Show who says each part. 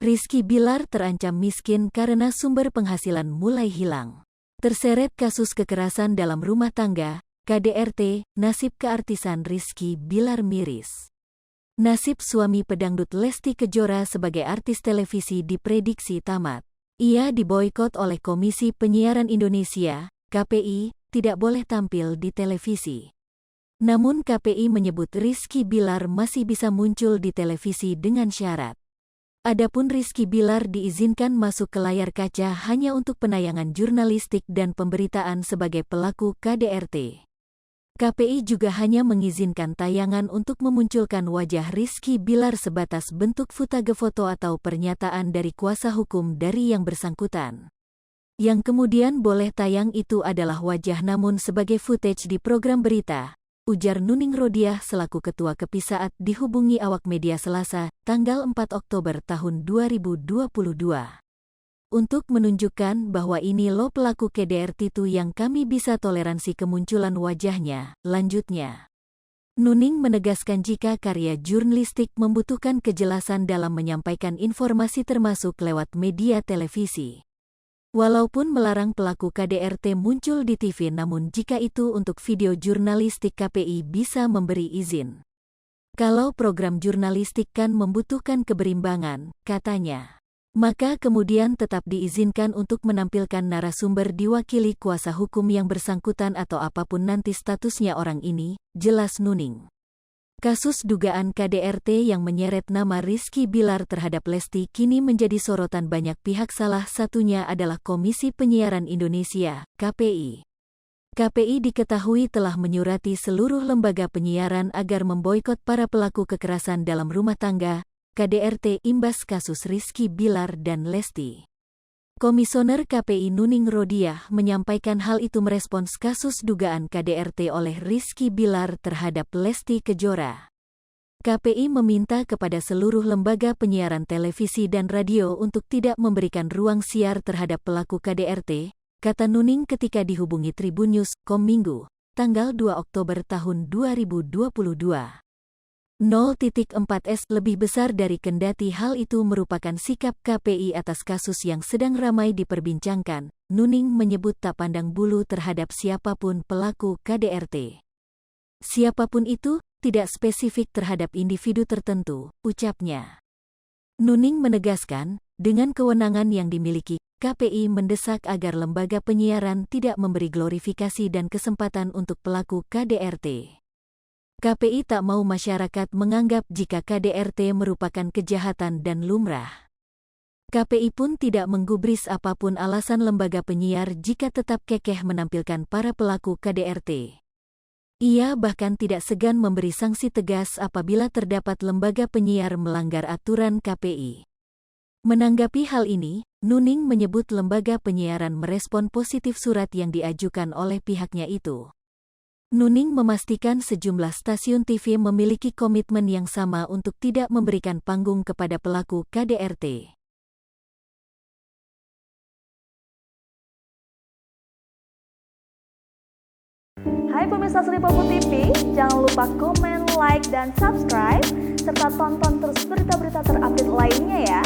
Speaker 1: Rizky Bilar terancam miskin karena sumber penghasilan mulai hilang. Terseret kasus kekerasan dalam rumah tangga, KDRT, nasib keartisan Rizky Bilar miris. Nasib suami pedangdut Lesti Kejora sebagai artis televisi diprediksi tamat. Ia diboikot oleh Komisi Penyiaran Indonesia, KPI, tidak boleh tampil di televisi. Namun KPI menyebut Rizky Bilar masih bisa muncul di televisi dengan syarat. Adapun Rizky Bilar diizinkan masuk ke layar kaca hanya untuk penayangan jurnalistik dan pemberitaan sebagai pelaku KDRT. KPI juga hanya mengizinkan tayangan untuk memunculkan wajah Rizky Bilar sebatas bentuk footage foto atau pernyataan dari kuasa hukum dari yang bersangkutan. Yang kemudian boleh tayang itu adalah wajah namun sebagai footage di program berita, ujar Nuning Rodiah selaku Ketua KPI saat dihubungi awak media Selasa, tanggal 4 Oktober tahun 2022. Untuk menunjukkan bahwa ini loh pelaku KDRT itu yang kami bisa toleransi kemunculan wajahnya, lanjutnya. Nuning menegaskan jika karya jurnalistik membutuhkan kejelasan dalam menyampaikan informasi termasuk lewat media televisi. Walaupun melarang pelaku KDRT muncul di TV namun jika itu untuk video jurnalistik KPI bisa memberi izin. Kalau program jurnalistik kan membutuhkan keberimbangan, katanya. Maka kemudian tetap diizinkan untuk menampilkan narasumber diwakili kuasa hukum yang bersangkutan atau apapun nanti statusnya orang ini, jelas Nuning. Kasus dugaan KDRT yang menyeret nama Rizky Bilar terhadap Lesti kini menjadi sorotan banyak pihak, salah satunya adalah Komisi Penyiaran Indonesia, KPI. KPI diketahui telah menyurati seluruh lembaga penyiaran agar memboikot para pelaku kekerasan dalam rumah tangga, KDRT imbas kasus Rizky Bilar dan Lesti. Komisioner KPI Nuning Rodiah menyampaikan hal itu merespons kasus dugaan KDRT oleh Rizky Bilar terhadap Lesti Kejora. KPI meminta kepada seluruh lembaga penyiaran televisi dan radio untuk tidak memberikan ruang siar terhadap pelaku KDRT, kata Nuning ketika dihubungi Tribunnews.com Minggu, tanggal 2 Oktober tahun 2022. 0.4S lebih besar dari kendati hal itu merupakan sikap KPI atas kasus yang sedang ramai diperbincangkan, Nuning menyebut tak pandang bulu terhadap siapapun pelaku KDRT. Siapapun itu, tidak spesifik terhadap individu tertentu, ucapnya. Nuning menegaskan, dengan kewenangan yang dimiliki, KPI mendesak agar lembaga penyiaran tidak memberi glorifikasi dan kesempatan untuk pelaku KDRT. KPI tak mau masyarakat menganggap jika KDRT merupakan kejahatan dan lumrah. KPI pun tidak menggubris apapun alasan lembaga penyiar jika tetap kekeh menampilkan para pelaku KDRT. Ia bahkan tidak segan memberi sanksi tegas apabila terdapat lembaga penyiar melanggar aturan KPI. Menanggapi hal ini, Nuning menyebut lembaga penyiaran merespon positif surat yang diajukan oleh pihaknya itu. Nuning memastikan sejumlah stasiun TV memiliki komitmen yang sama untuk tidak memberikan panggung kepada pelaku KDRT.
Speaker 2: Hai pemirsa Sri Popo TV, jangan lupa komen, like, dan subscribe, serta tonton terus berita-berita terupdate lainnya ya.